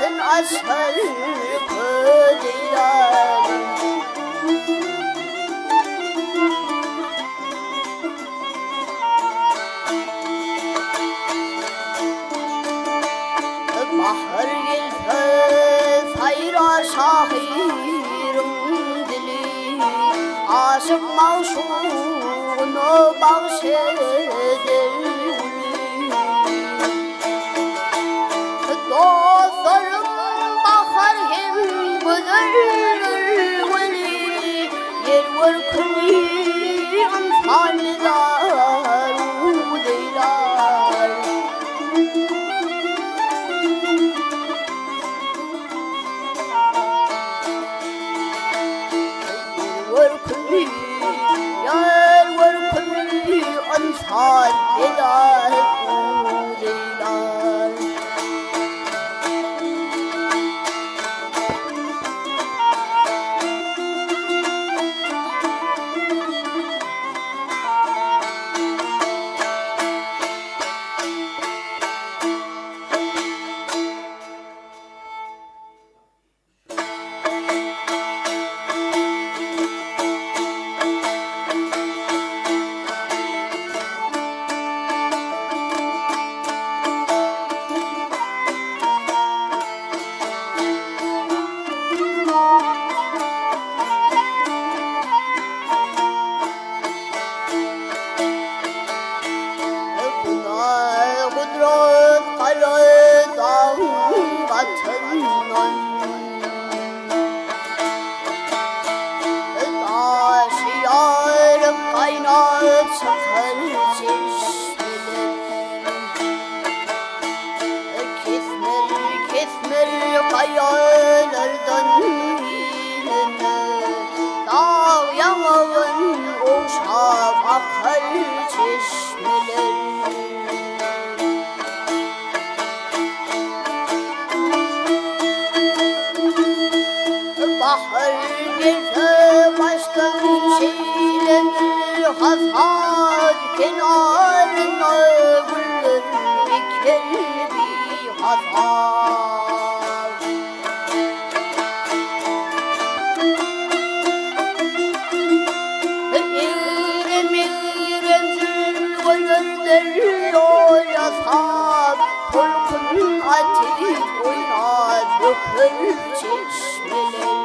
Bahtın açar kodiler. Bahar gelse sayra şahirim dili, aşık maşuğunu bahşeder. Dostlarım bahar hem güzeldir veli, yer var kuni ansalidar udeylar. Yar var kuni ansalidar udeylar. Kayalardan inene dağ yanağın uşak akar çeşmeler. Bahar gelse baştan şeylenir, hazar kenarına güller diker bir hazar. Deryor yasar, tolkun ateş oynar, dökür çeşmeler.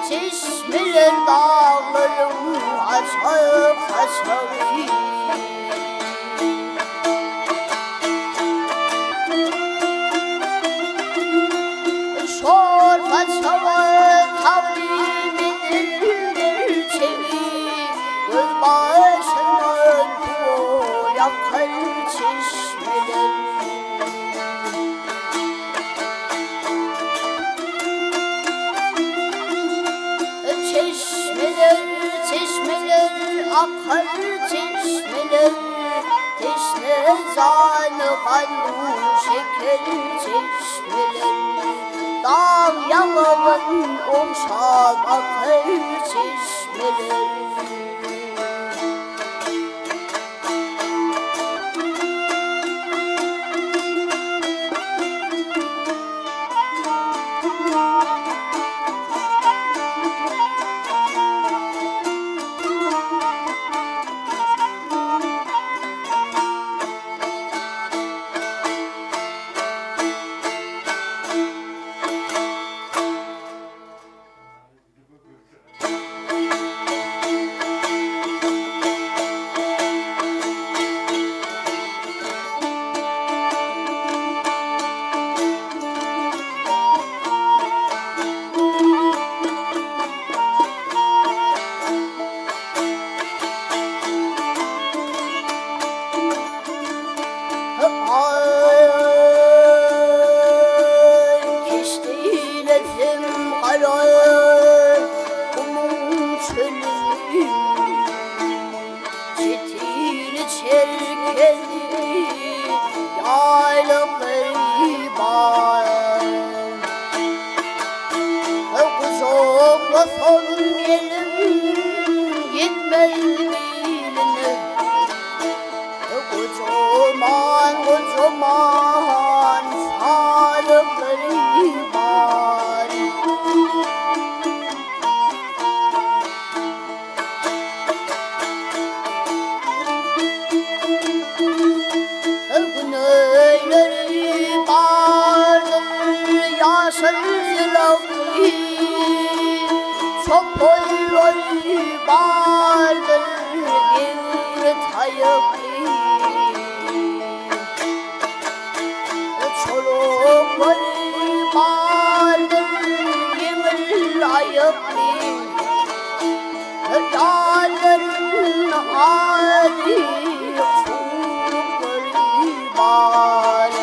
Çeşmeler dağlarım açıp açıp. Şor paçalar tavlim edilir çevir, göz başından kul yakar çeşmeler. Çeşmeler, çeşmeler, akar çeşmeler, teşne zanı kandu şeker çeşmeler. Dağ yanağın omşak akar çeşmeler. vardır bir tayıklı çolukları vardır yemin ayıklı yarların hali çocukları var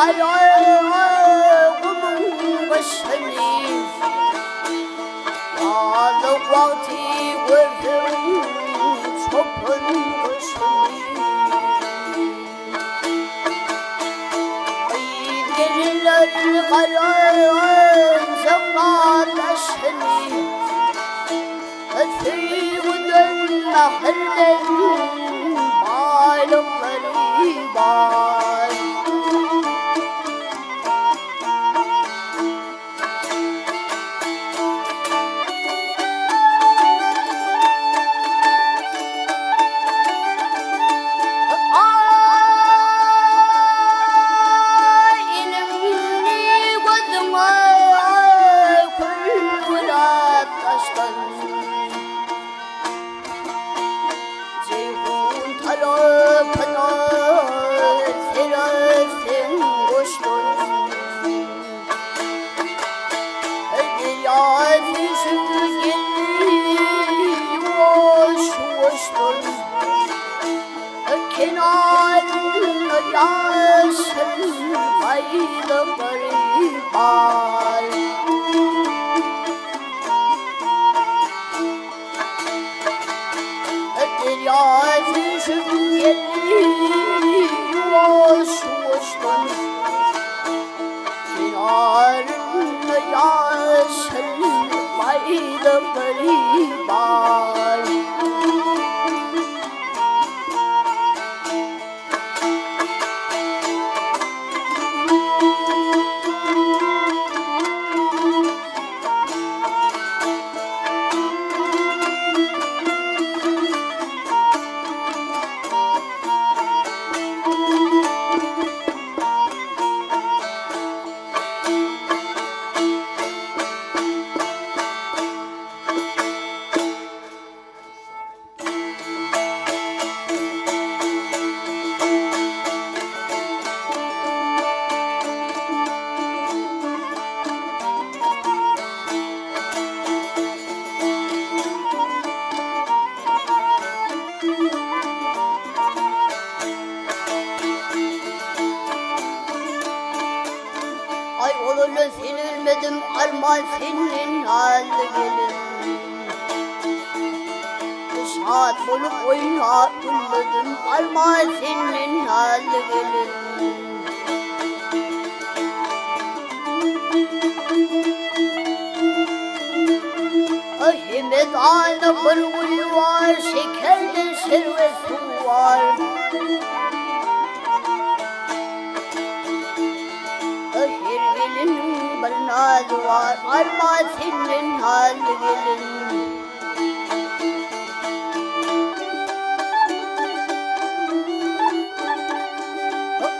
ayağımın başını Yağlı vakti gördüm çopun başını Gelirler karan zaman taşını Ötüyünden nahırden balıkları var Kenarında yaşın baylıkları var Derya düşüp geliyor hoştan Kenarında yaşın baylıkları var Ay oğlunu silmedim armağan senin halde gelin Saat bulup oyuna bulmadım armağan senin halde gelin Ahmet ana kırgılı var şekerli şervesi var Barnadı var, armağan senin halde gelin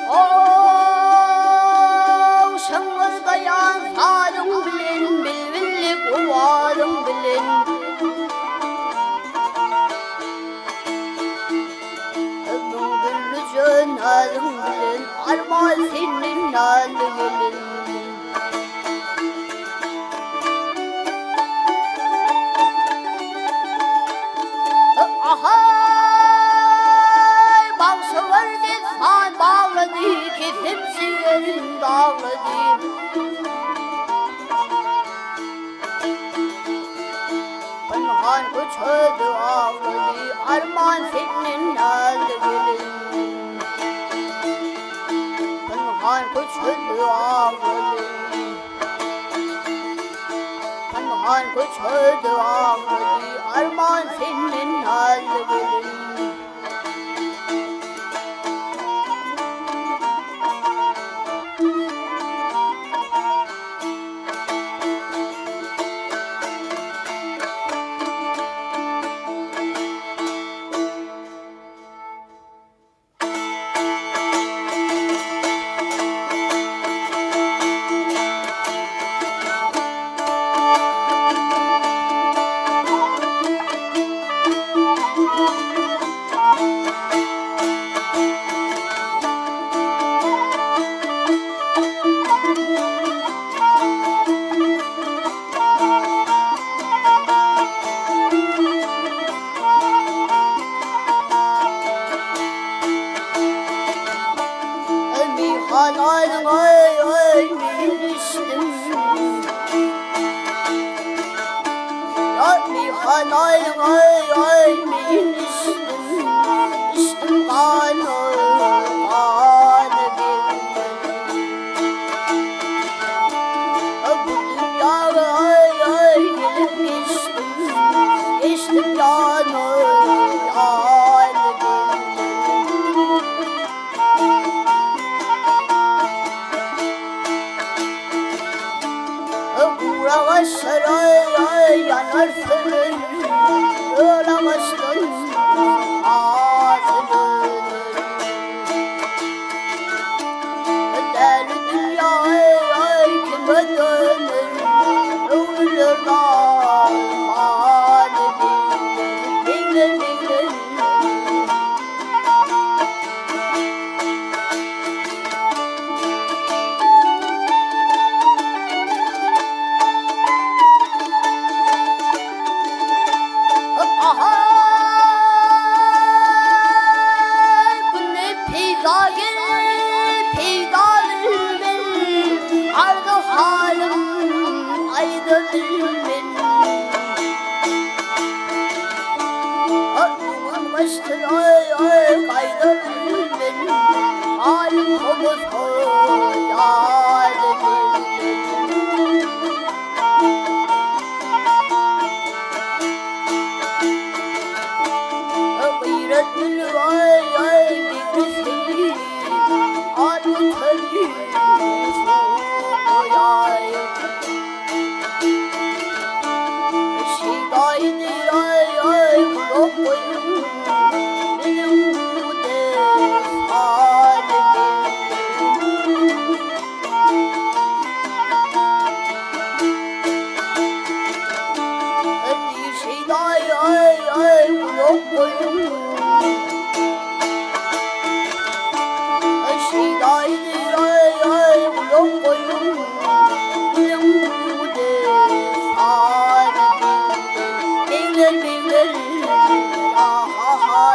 Oh, şanlı dayan sarım bilin, bilbillik uvarım bilin Ömrüm güllü cönalım bilin, armağan senin halde gelin Ahay bağsı vardı san bağladı kesipsi yerin dağladı Pınhan uçadı ağladı armağan senin halde gelin Pınhan uçadı ağladı Pınhan uçadı ağladı armağan senin halde gelin ay ay min içtim kanı bu dünyaya ay ay gelip geçtim yanı Uğraşlar ay yanar fırın Uğraşlar ağzını Derdi dünya ay kime dönür Ölürler mani bilir Ay ay kaydır benim halim komut gayretli ay ay bikrisi halim teli şidaydir ay ay kulak koyun ah ah